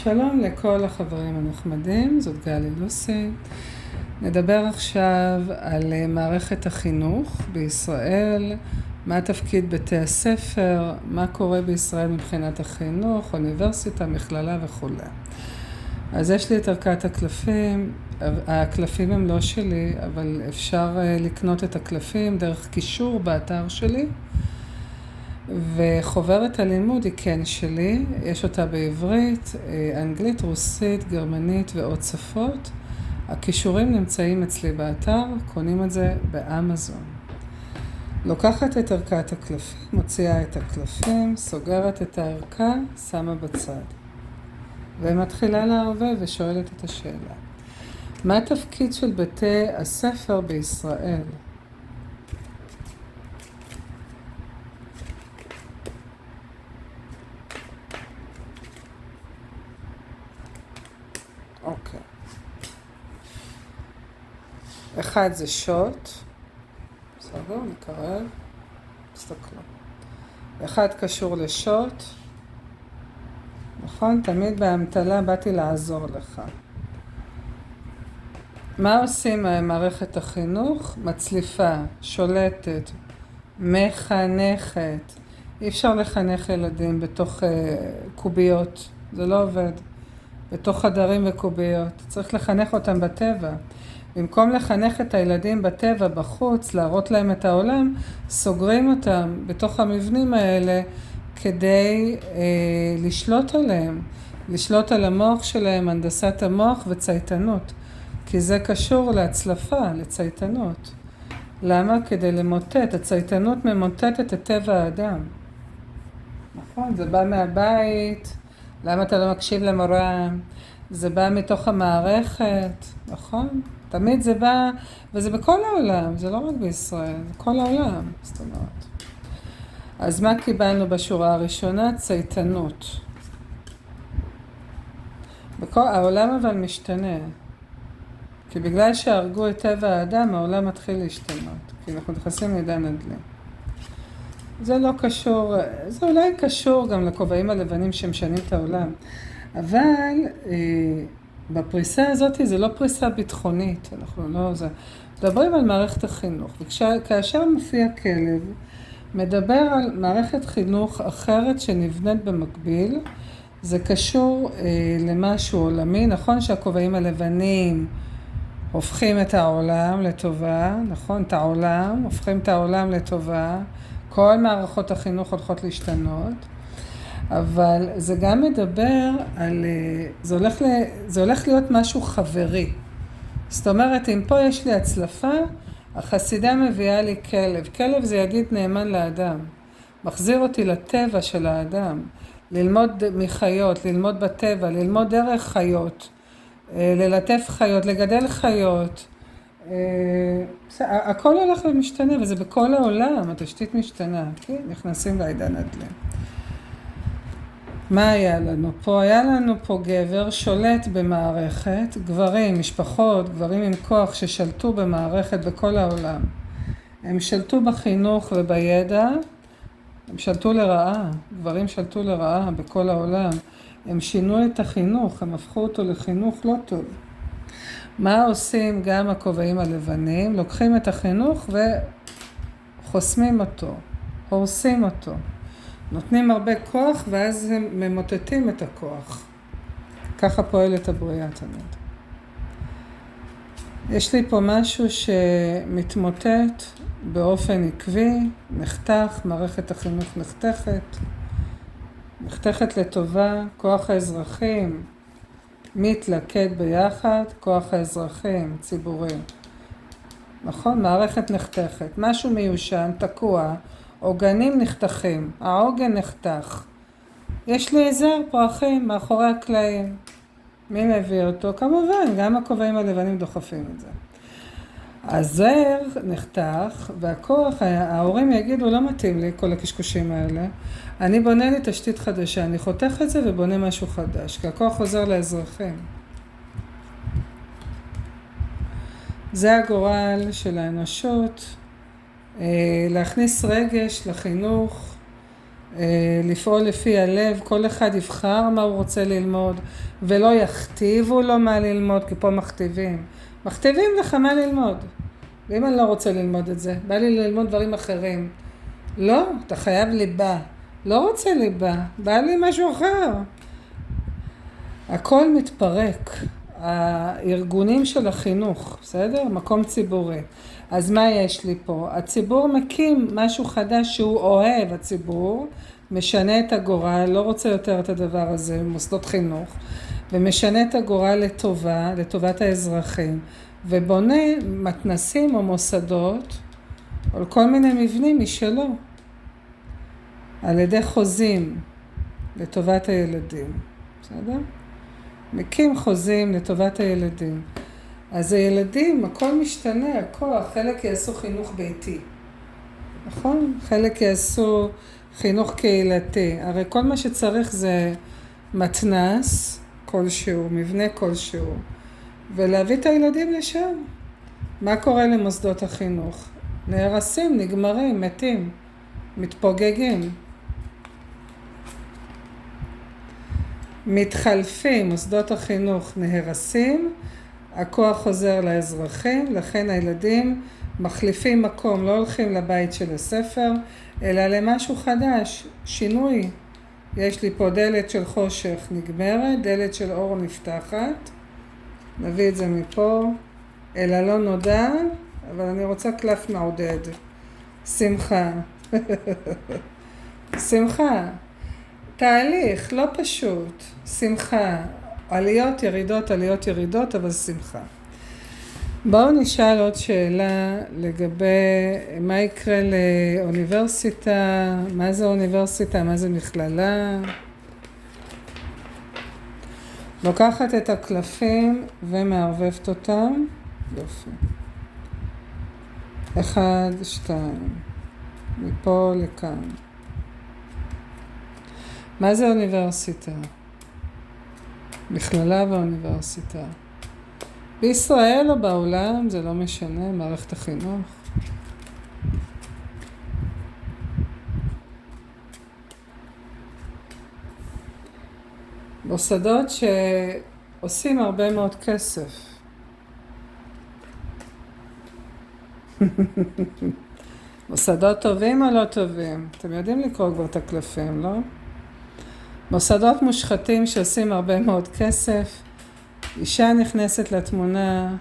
שלום לכל החברים הנחמדים, זאת גלי לוסי. נדבר עכשיו על מערכת החינוך בישראל, מה תפקיד בתי הספר, מה קורה בישראל מבחינת החינוך, אוניברסיטה, מכללה וכו'. אז יש לי את ערכת הקלפים, הקלפים הם לא שלי, אבל אפשר לקנות את הקלפים דרך קישור באתר שלי. וחוברת הלימוד היא כן שלי, יש אותה בעברית, אנגלית, רוסית, גרמנית ועוד שפות. הכישורים נמצאים אצלי באתר, קונים את זה באמזון. לוקחת את ערכת הקלפים, מוציאה את הקלפים, סוגרת את הערכה, שמה בצד. ומתחילה לערבב ושואלת את השאלה. מה התפקיד של בתי הספר בישראל? אוקיי. אחד זה שוט, בסדר, נקרב, תסתכלו. אחד קשור לשוט, נכון? תמיד בהמתלה באתי לעזור לך. מה עושים מערכת החינוך? מצליפה, שולטת, מחנכת. אי אפשר לחנך ילדים בתוך קוביות, זה לא עובד. בתוך חדרים וקוביות, צריך לחנך אותם בטבע. במקום לחנך את הילדים בטבע, בחוץ, להראות להם את העולם, סוגרים אותם בתוך המבנים האלה כדי לשלוט עליהם, לשלוט על המוח שלהם, הנדסת המוח וצייתנות. כי זה קשור להצלפה, לצייתנות. למה? כדי למוטט. הצייתנות ממוטטת את טבע האדם. נכון, זה בא מהבית. למה אתה לא מקשיב למורה? זה בא מתוך המערכת, נכון? תמיד זה בא, וזה בכל העולם, זה לא רק בישראל, זה כל העולם, זאת אומרת. אז מה קיבלנו בשורה הראשונה? צייתנות. העולם אבל משתנה. כי בגלל שהרגו את טבע האדם, העולם מתחיל להשתנות. כי אנחנו נכנסים לעידן הדלי. זה לא קשור, זה אולי קשור גם לכובעים הלבנים שמשנים את העולם. אבל בפריסה הזאת זה לא פריסה ביטחונית, אנחנו לא זה. מדברים על מערכת החינוך, וכאשר מופיע כלב, מדבר על מערכת חינוך אחרת שנבנית במקביל, זה קשור למשהו עולמי, נכון שהכובעים הלבנים הופכים את העולם לטובה, נכון? את העולם, הופכים את העולם לטובה, כל מערכות החינוך הולכות להשתנות, אבל זה גם מדבר על, זה הולך להיות משהו חברי. זאת אומרת, אם פה יש לי הצלפה, החסידה מביאה לי כלב. כלב זה ידיד נאמן לאדם. מחזיר אותי לטבע של האדם. ללמוד מחיות, ללמוד בטבע, ללמוד דרך חיות, ללטף חיות, לגדל חיות. הכל הולך ומשתנה, וזה בכל העולם, התשתית משתנה, כן? נכנסים לעידן הדלי. מה היה לנו פה? היה לנו פה גבר שולט במערכת, גברים, משפחות, גברים עם כוח ששלטו במערכת בכל העולם. הם שלטו בחינוך ובידע, הם שלטו לרעה, גברים שלטו לרעה בכל העולם. הם שינו את החינוך, הם הפכו אותו לחינוך לא טוב. מה עושים גם הכובעים הלבנים? לוקחים את החינוך וחוסמים אותו, הורסים אותו. נותנים הרבה כוח ואז הם ממוטטים את הכוח. ככה פועלת הבריאה תמיד. יש לי פה משהו שמתמוטט באופן עקבי, נחתך, מערכת החינוך נחתכת לטובה, כוח האזרחים מתלכד ביחד, כוח האזרחים, ציבורים. נכון? מערכת נחתכת, משהו מיושן, תקוע, עוגנים נחתכים, העוגן נחתך. יש לי זר פרחים מאחורי הקלעים. מי מביא אותו? כמובן, גם הכובעים הלבנים דוחפים את זה. הזר נחתך, והכוח, ההורים יגידו, לא מתאים לי כל הקשקושים האלה. אני בונה לי תשתית חדשה, אני חותך את זה ובונה משהו חדש, כי הכוח עוזר לאזרחים. זה הגורל של האנושות, להכניס רגש לחינוך, לפעול לפי הלב, כל אחד יבחר מה הוא רוצה ללמוד, ולא יכתיבו לו מה ללמוד, כי פה מכתיבים לך מה ללמוד. ואם אני לא רוצה ללמוד את זה, בא לי ללמוד דברים אחרים. לא, אתה חייב ליבה. לא רוצה ליבה, בא לי משהו אחר. הכל מתפרק. הארגונים של החינוך, בסדר? מקום ציבורי. אז מה יש לי פה? הציבור מקים משהו חדש שהוא אוהב, הציבור, משנה את הגורל, לא רוצה יותר את הדבר הזה, מוסדות חינוך, ומשנה את הגורל לטובה, לטובת האזרחים, ובונה מתנסים או מוסדות, או כל מיני מבנים משלו, על ידי חוזים לטובת הילדים, בסדר? מקים חוזים לטובת הילדים. אז הילדים, הכל משתנה, הכוח, חלק יעשו חינוך ביתי, נכון? חלק יעשו חינוך קהילתי. הרי כל מה שצריך זה מתנס כלשהו, מבנה כלשהו, ולהביא את הילדים לשם. מה קורה למוסדות החינוך? נהרסים, נגמרים, מתים, מתפוגגים. מתחלפים, מוסדות החינוך נהרסים, הכוח חוזר לאזרחים, לכן הילדים מחליפים מקום, לא הולכים לבית של הספר, אלא למשהו חדש, שינוי. יש לי פה דלת של חושך נגמרת, דלת של אור נפתחת, נביא את זה מפה, אלא לא נודע, אבל אני רוצה קלף מעודד, שמחה. שמחה. תהליך, לא פשוט, שמחה, עליות ירידות, אבל שמחה. בואו נשאל עוד שאלה לגבי מה יקרה לאוניברסיטה, מה זה אוניברסיטה, מה זה מכללה. לוקחת את הקלפים ומערבבת אותם, יופי. 1, 2, מפה לכאן. מה זה אוניברסיטה? מכללה ואוניברסיטה. בישראל או בעולם, זה לא משנה, מערכת החינוך. מוסדות שעושים הרבה מאוד כסף. מוסדות טובים או לא טובים? אתם יודעים לקרוא כבר את הקלפים, לא? מוסדות מושחתים שעושים הרבה מאוד כסף, אישה נכנסת לתמונה,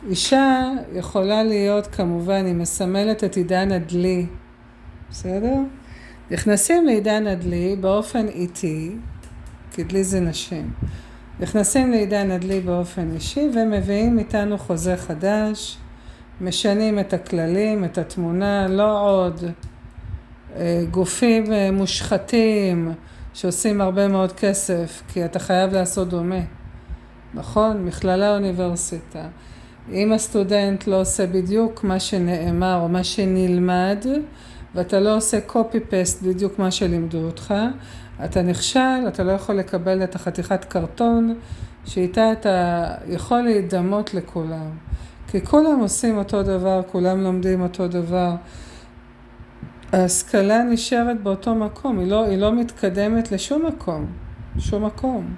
אישה יכולה להיות כמובן, היא מסמלת את עידן הדלי, בסדר? נכנסים לעידן הדלי באופן איטי, כי דלי זה נשים, נכנסים לעידן הדלי באופן אישי ומביאים איתנו חוזה חדש, משנים את הכללים, את התמונה, לא עוד גופים מושחתים, שעושים הרבה מאוד כסף, כי אתה חייב לעשות דומה. נכון? מכללה אוניברסיטה. אם הסטודנט לא עושה בדיוק מה שנאמר או מה שנלמד, ואתה לא עושה copy-paste בדיוק מה שלימדו אותך, אתה נכשל, אתה לא יכול לקבל את החתיכת קרטון, שאיתה אתה יכול להידמות לכולם. כי כולם עושים אותו דבר, כולם לומדים אותו דבר. ההשכלה נשארת באותו מקום, היא לא מתקדמת לשום מקום, שום מקום.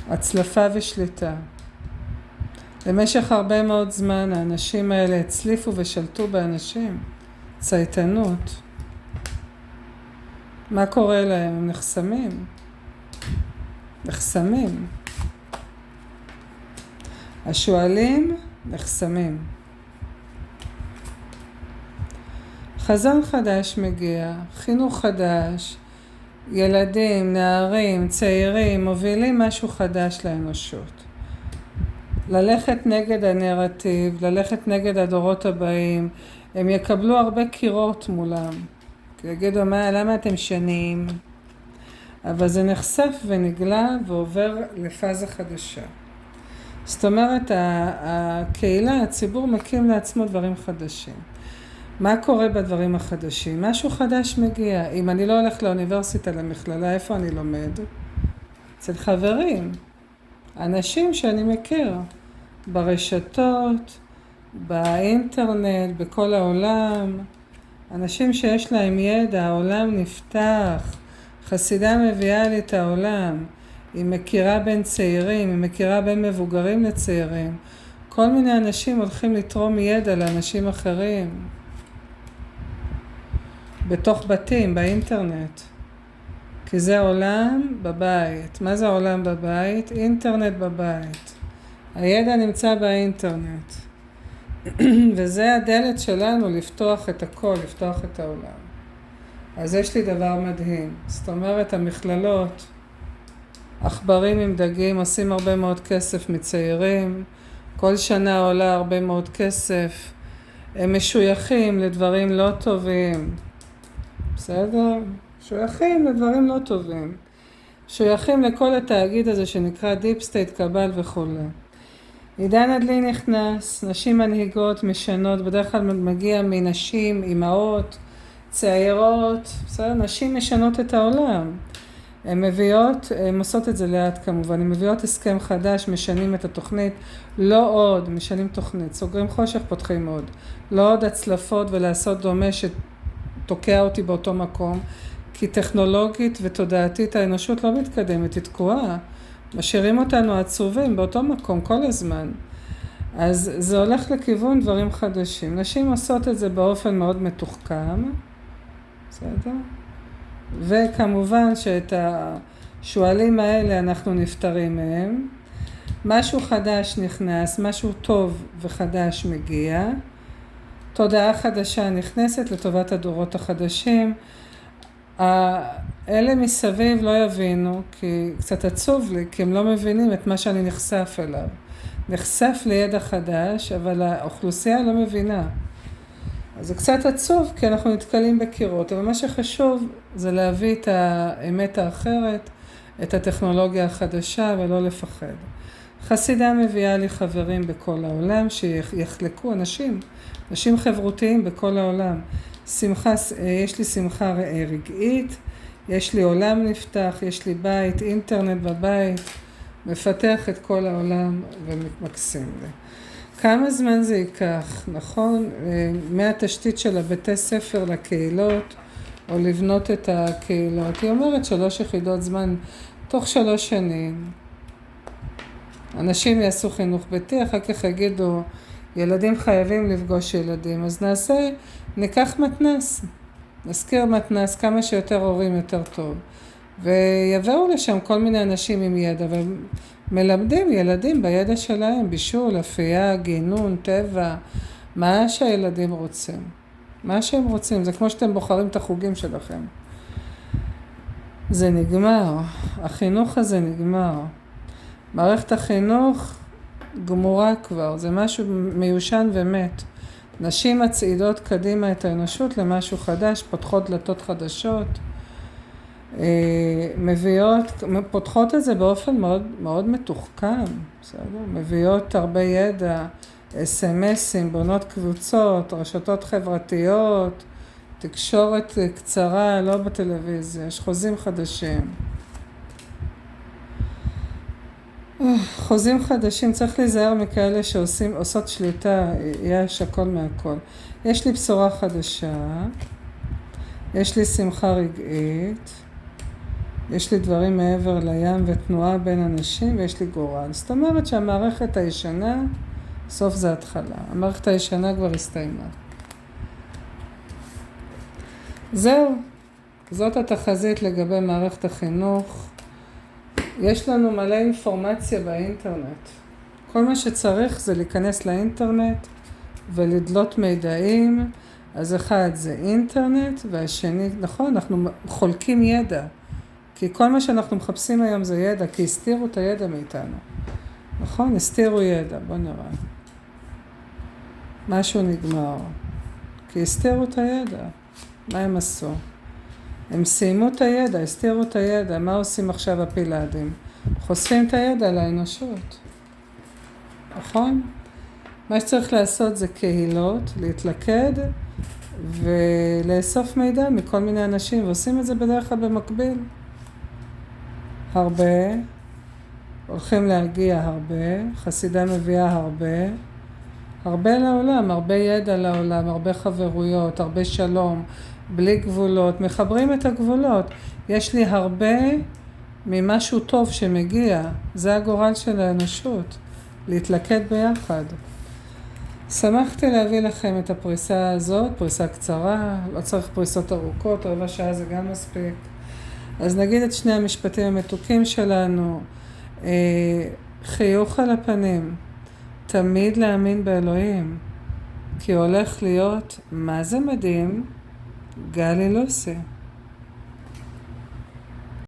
הצלפה ושליטה. במשך הרבה מאוד זמן האנשים האלה הצליפו ושלטו באנשים, צייתנות. מה קורה להם? הם נחסמים. השואלים נחסמים. חזון חדש מגיע, חינוך חדש, ילדים, נערים, צעירים, מובילים משהו חדש לאנושות. ללכת נגד הנרטיב, ללכת נגד הדורות הבאים, הם יקבלו הרבה קירות מולם. כי יגידו, למה אתם שנים? אבל זה נחשף ונגלה ועובר לפאזה חדשה. זאת אומרת, הקהילה, הציבור מקים לעצמו דברים חדשים. מה קורה בדברים החדשים? משהו חדש מגיע. אם אני לא הולך לאוניברסיטה, למכללה, איפה אני לומד? אצל חברים, אנשים שאני מכיר, ברשתות, באינטרנט, בכל העולם, אנשים שיש להם ידע, העולם נפתח, חסידה מביאה לי את העולם, היא מכירה בין צעירים, היא מכירה בין מבוגרים לצעירים, כל מיני אנשים הולכים לתרום ידע לאנשים אחרים, בתוך בתים, באינטרנט, כי זה עולם בבית. מה זה עולם בבית? אינטרנט בבית. הידע נמצא באינטרנט. וזה הדלת שלנו לפתוח את הכל, לפתוח את העולם. אז יש לי דבר מדהים. זאת אומרת, המכללות, עכברים עם דגים, עושים הרבה מאוד כסף מצעירים, כל שנה עולה הרבה מאוד כסף, הם משויכים לדברים לא טובים, בסדר? משויכים לדברים לא טובים, משויכים לכל התאגיד הזה שנקרא דיפ סטייט, קבל וכו'. עידן הדלי נכנס, נשים מנהיגות, משנות, בדרך כלל מגיע מנשים, אימהות, צעירות, בסדר? נשים משנות את העולם. הן מביאות, הן עושות את זה לאט כמובן, הן מביאות הסכם חדש, משנים את התוכנית, לא עוד, משנים תוכנית, סוגרים חושך, פותחים עוד. לא עוד הצלפות ולעשות דומה שתוקע אותי באותו מקום, כי טכנולוגית ותודעתית האנושות לא מתקדמת, היא תקועה. משאירים אותנו עצובים באותו מקום כל הזמן. אז זה הולך לכיוון דברים חדשים. נשים עושות את זה באופן מאוד מתוחכם, בסדר? וכמובן שאת השואלים האלה אנחנו נפטרים מהם. משהו חדש נכנס, משהו טוב וחדש מגיע. תודעה חדשה נכנסת לטובת הדורות החדשים. אלה מסביב לא יבינו, כי קצת עצוב לי, כי הם לא מבינים את מה שאני נחשף אליו. נחשף לידע חדש, אבל האוכלוסייה לא מבינה. אז זה קצת עצוב, כי אנחנו נתקלים בקירות, אבל מה שחשוב זה להביא את האמת האחרת, את הטכנולוגיה החדשה, ולא לפחד. חסידה מביאה לי חברים בכל העולם, שיחלקו אנשים חברותיים בכל העולם. שמחה, יש לי שמחה רגעית, יש לי עולם נפתח, יש לי בית, אינטרנט בבית, מפתח את כל העולם ומקסים לי. כמה זמן זה ייקח, נכון? מהתשתית של הבתי ספר לקהילות, או לבנות את הקהילות. היא אומרת 3 יחידות זמן, תוך 3 שנים. אנשים יעשו חינוך ביתי, אחר כך יגידו, ילדים חייבים לפגוש ילדים, אז ניקח מתנס, נזכיר מתנס, כמה שיותר הורים יותר טוב. ויבואו לשם כל מיני אנשים עם ידע, ומלמדים ילדים בידע שלהם, בישול, אפייה, גינון, טבע, מה שהילדים רוצים. מה שהם רוצים, זה כמו שאתם בוחרים את החוגים שלכם. זה נגמר, החינוך הזה נגמר. מערכת החינוך גמורה כבר, זה משהו מיושן ומת. נשים מצעידות קדימה את האנושות למשהו חדש, פותחות דלתות חדשות, פותחות את זה באופן מאוד, מאוד מתוחכם, בסדר? מביאות הרבה ידע, SMS'ים, בונות קבוצות, רשתות חברתיות, תקשורת קצרה, לא בטלוויזיה, יש חוזים חדשים. חוזים חדשים, צריך להיזהר מכאלה שעושות שליטה, יש הכל מהכל. יש לי בשורה חדשה, יש לי שמחה רגעית, יש לי דברים מעבר לים ותנועה בין אנשים, ויש לי גורל. זאת אומרת שהמערכת הישנה, סוף זה התחלה. המערכת הישנה כבר הסתיימה. זהו, זאת התחזית לגבי מערכת החינוך. יש לנו מלא אינפורמציה באינטרנט. כל מה שצריך זה להיכנס לאינטרנט ולדלות מידעים. אז אחד זה אינטרנט, והשני, נכון, אנחנו חולקים ידע. כי כל מה שאנחנו מחפשים היום זה ידע, כי הסתירו את הידע מאיתנו. נכון? הסתירו ידע, בוא נראה. משהו נגמר. כי הסתירו את הידע. מה הם עשו? הם סיימו את הידע, הסתירו את הידע. מה עושים עכשיו הפילאדים? חושפים את הידע לאנושות. נכון? מה שצריך לעשות זה קהילות, להתלכד ולאסוף מידע מכל מיני אנשים, ועושים את זה בדרך כלל במקביל. הרבה, הולכים להגיע הרבה, חסידה מביאה הרבה, הרבה לעולם, הרבה ידע לעולם, הרבה חברויות, הרבה שלום, בלי גבולות, מחברים את הגבולות. יש לי הרבה ממשהו טוב שמגיע, זה הגורל של האנושות, להתלכד ביחד. שמחתי להביא לכם את הפריסה הזאת, פריסה קצרה, לא צריך פריסות ארוכות, רבע שעה זה גם מספיק. אז נגיד את שני המשפטים המתוקים שלנו, חיוך על הפנים, תמיד להאמין באלוהים, כי הולך להיות מה זה מדהים, גלי לוסי.